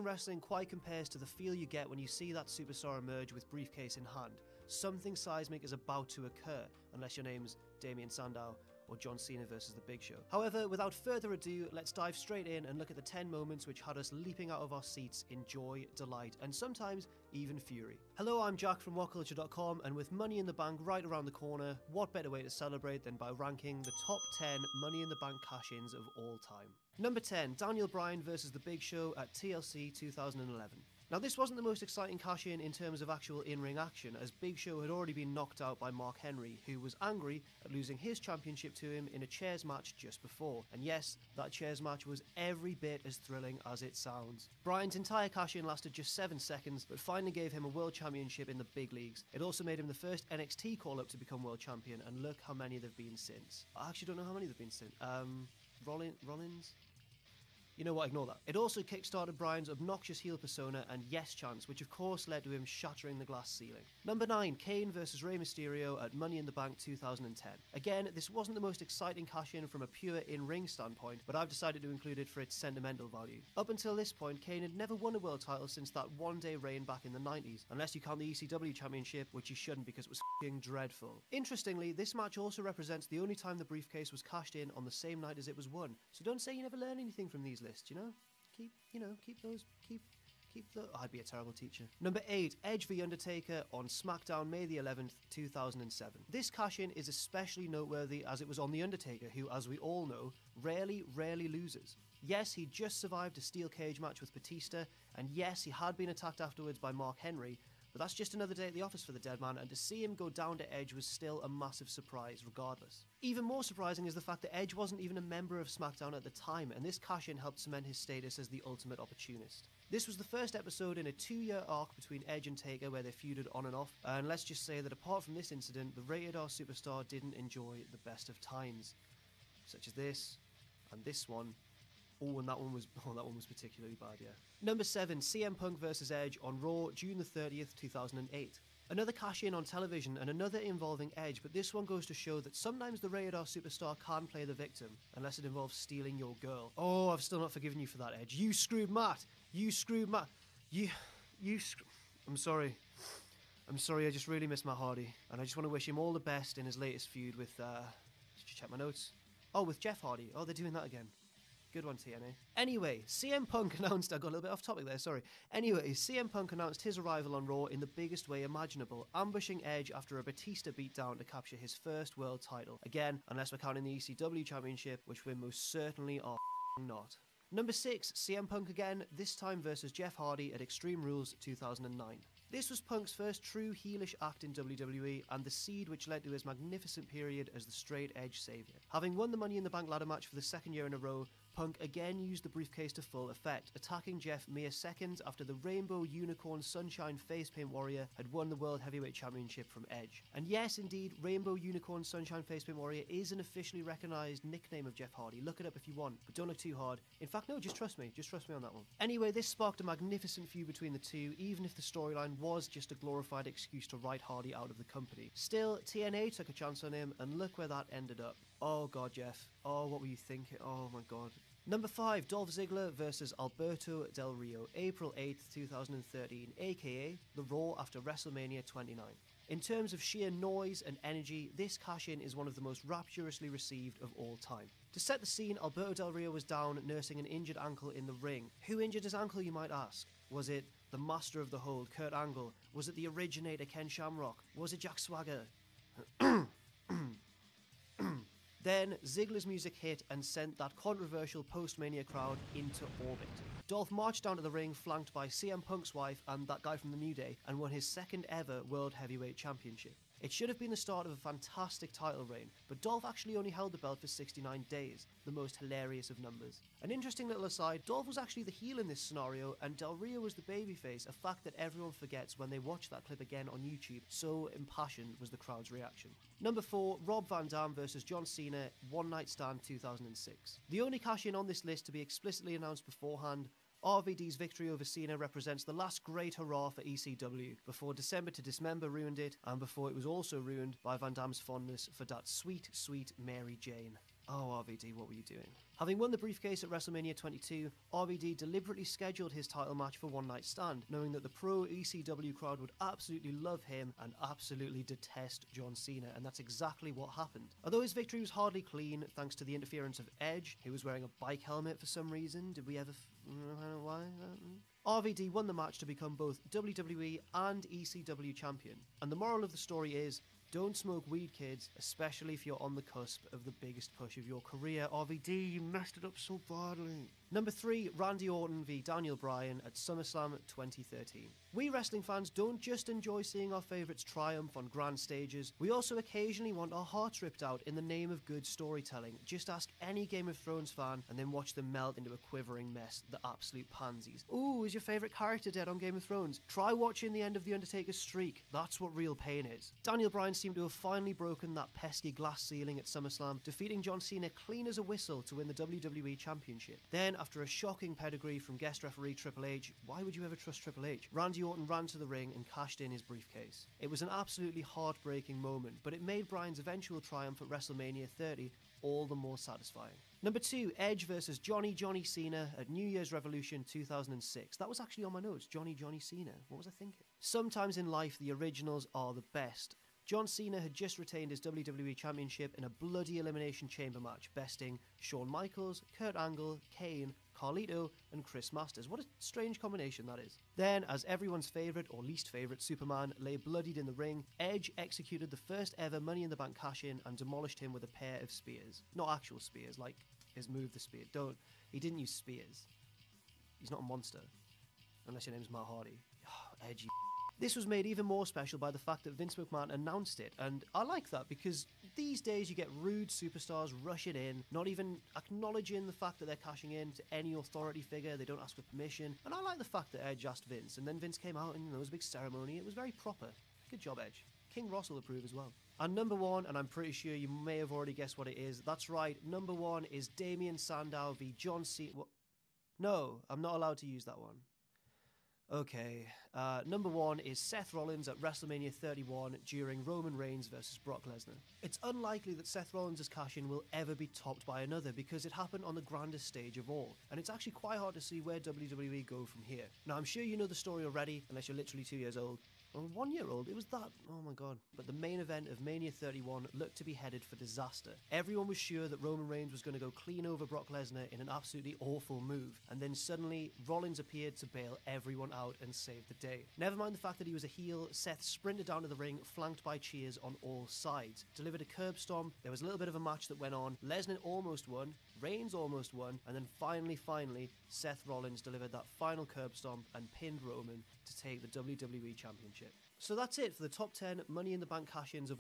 in wrestling quite compares to the feel you get when you see that superstar emerge with briefcase in hand. Something seismic is about to occur, unless your name's Damien Sandow or John Cena versus The Big Show. However, without further ado, let's dive straight in and look at the 10 moments which had us leaping out of our seats in joy, delight, and sometimes even fury. Hello, I'm Jack from WhatCulture.com, and with Money in the Bank right around the corner, what better way to celebrate than by ranking the top 10 Money in the Bank cash-ins of all time. Number 10, Daniel Bryan versus The Big Show at TLC 2011. Now, this wasn't the most exciting cash-in in terms of actual in-ring action, as Big Show had already been knocked out by Mark Henry, who was angry at losing his championship to him in a chairs match just before. And yes, that chairs match was every bit as thrilling as it sounds. Bryan's entire cash-in lasted just 7 seconds, but finally gave him a world championship in the big leagues. It also made him the first NXT call-up to become world champion, and look how many there've been since. I actually don't know how many there've been since. Rollins? You know what, ignore that. It also kickstarted Bryan's obnoxious heel persona and yes chants, which of course led to him shattering the glass ceiling. Number 9, Kane versus Rey Mysterio at Money in the Bank 2010. Again, this wasn't the most exciting cash-in from a pure in-ring standpoint, but I've decided to include it for its sentimental value. Up until this point, Kane had never won a world title since that one-day reign back in the 90s, unless you count the ECW championship, which you shouldn't because it was f***ing dreadful. Interestingly, this match also represents the only time the briefcase was cashed in on the same night as it was won, so don't say you never learn anything from these lists, you know? Keep the... I'd be a terrible teacher. Number 8, Edge v Undertaker on SmackDown May the 11th, 2007. This cash-in is especially noteworthy as it was on The Undertaker, who, as we all know, rarely loses. Yes, he just survived a steel cage match with Batista, and yes, he had been attacked afterwards by Mark Henry, but that's just another day at the office for the dead man, and to see him go down to Edge was still a massive surprise regardless. Even more surprising is the fact that Edge wasn't even a member of SmackDown at the time, and this cash-in helped cement his status as the ultimate opportunist. This was the first episode in a 2-year arc between Edge and Taker where they feuded on and off, and let's just say that apart from this incident, the Rated R superstar didn't enjoy the best of times, such as this, and this one. Oh, and that one was particularly bad, yeah. Number 7, CM Punk vs Edge on Raw, June the 30th, 2008. Another cash-in on television and another involving Edge, but this one goes to show that sometimes the Rated R superstar can play the victim, unless it involves stealing your girl. Oh, I've still not forgiven you for that, Edge. You screwed Matt! You screwed Matt! I'm sorry. I'm sorry, I just really miss Matt Hardy, and I just want to wish him all the best in his latest feud with, did you check my notes? Oh, with Jeff Hardy. Oh, they're doing that again. Good one, TNA. Anyway, CM Punk announced... I got a little bit off topic there, sorry. Anyway, CM Punk announced his arrival on Raw in the biggest way imaginable, ambushing Edge after a Batista beatdown to capture his first world title. Again, unless we're counting the ECW championship, which we most certainly are not. Number 6, CM Punk again, this time versus Jeff Hardy at Extreme Rules 2009. This was Punk's first true heelish act in WWE and the seed which led to his magnificent period as the straight edge saviour. Having won the Money in the Bank ladder match for the second year in a row, Punk again used the briefcase to full effect, attacking Jeff mere seconds after the Rainbow Unicorn Sunshine Facepaint Warrior had won the World Heavyweight Championship from Edge. And yes, indeed, Rainbow Unicorn Sunshine Facepaint Warrior is an officially recognised nickname of Jeff Hardy. Look it up if you want, but don't look too hard. In fact, no, just trust me on that one. Anyway, this sparked a magnificent feud between the two, even if the storyline was just a glorified excuse to write Hardy out of the company. Still, TNA took a chance on him, and look where that ended up. Oh god, Jeff. Oh, what were you thinking? Oh my god. Number 5, Dolph Ziggler vs Alberto Del Rio, April 8th, 2013, aka The Raw after WrestleMania 29. In terms of sheer noise and energy, this cash-in is one of the most rapturously received of all time. To set the scene, Alberto Del Rio was down nursing an injured ankle in the ring. Who injured his ankle, you might ask? Was it the master of the hold, Kurt Angle? Was it the originator, Ken Shamrock? Was it Jack Swagger? Then, Ziggler's music hit and sent that controversial post-Mania crowd into orbit. Dolph marched down to the ring, flanked by CM Punk's wife and that guy from the New Day, and won his second ever World Heavyweight Championship. It should have been the start of a fantastic title reign, but Dolph actually only held the belt for 69 days, the most hilarious of numbers. An interesting little aside, Dolph was actually the heel in this scenario, and Del Rio was the babyface, a fact that everyone forgets when they watch that clip again on YouTube, so impassioned was the crowd's reaction. Number 4, Rob Van Dam vs John Cena, One Night Stand 2006. The only cash-in on this list to be explicitly announced beforehand, RVD's victory over Cena represents the last great hurrah for ECW, before December to Dismember ruined it, and before it was also ruined by Van Dam's fondness for that sweet, sweet Mary Jane. Oh, RVD, what were you doing? Having won the briefcase at WrestleMania 22, RVD deliberately scheduled his title match for One Night Stand, knowing that the pro ECW crowd would absolutely love him and absolutely detest John Cena, and that's exactly what happened. Although his victory was hardly clean, thanks to the interference of Edge, who was wearing a bike helmet for some reason. Did we ever why? RVD won the match to become both WWE and ECW champion. And the moral of the story is, don't smoke weed, kids, especially if you're on the cusp of the biggest push of your career. RVD, you messed it up so badly. Number 3, Randy Orton v Daniel Bryan at SummerSlam 2013. We wrestling fans don't just enjoy seeing our favourites triumph on grand stages, we also occasionally want our hearts ripped out in the name of good storytelling. Just ask any Game of Thrones fan and then watch them melt into a quivering mess, the absolute pansies. Ooh, is your favourite character dead on Game of Thrones? Try watching the end of The Undertaker's streak. That's what real pain is. Daniel Bryan seemed to have finally broken that pesky glass ceiling at SummerSlam, defeating John Cena clean as a whistle to win the WWE Championship. Then, after a shocking pedigree from guest referee Triple H, why would you ever trust Triple H? Randy Orton ran to the ring and cashed in his briefcase. It was an absolutely heartbreaking moment, but it made Bryan's eventual triumph at WrestleMania 30 all the more satisfying. Number 2, Edge versus Johnny Cena at New Year's Revolution 2006. That was actually on my notes, Johnny Cena. What was I thinking? Sometimes in life, the originals are the best. John Cena had just retained his WWE Championship in a bloody Elimination Chamber match, besting Shawn Michaels, Kurt Angle, Kane, Carlito, and Chris Masters. What a strange combination that is. Then, as everyone's favourite or least favourite Superman lay bloodied in the ring, Edge executed the first ever Money in the Bank cash-in and demolished him with a pair of spears. Not actual spears, like his move the spear. He didn't use spears. He's not a monster. Unless your name's Matt Hardy. Oh, Edge, This was made even more special by the fact that Vince McMahon announced it, and I like that because these days you get rude superstars rushing in, not even acknowledging the fact that they're cashing in to any authority figure, they don't ask for permission, and I like the fact that Edge asked Vince, and then Vince came out and there was a big ceremony. It was very proper. Good job, Edge. King Ross will approve as well. And number 1, and I'm pretty sure you may have already guessed what it is, that's right, number 1 is Damien Sandow v John Cena. No, I'm not allowed to use that one. Okay, number 1 is Seth Rollins at WrestleMania 31 during Roman Reigns versus Brock Lesnar. It's unlikely that Seth Rollins' cash-in will ever be topped by another because it happened on the grandest stage of all, and it's actually quite hard to see where WWE go from here. Now, I'm sure you know the story already, unless you're literally 2 years old. Well, 1 year old, it was that, oh my god. But the main event of Mania 31 looked to be headed for disaster. Everyone was sure that Roman Reigns was going to go clean over Brock Lesnar in an absolutely awful move, and then suddenly Rollins appeared to bail everyone out and save the day. Never mind the fact that he was a heel, Seth sprinted down to the ring, flanked by cheers on all sides, delivered a curb stomp, there was a little bit of a match that went on, Lesnar almost won, Reigns almost won, and then finally, Seth Rollins delivered that final curb stomp and pinned Roman to take the WWE Championship. So that's it for the top 10 Money in the Bank cash-ins of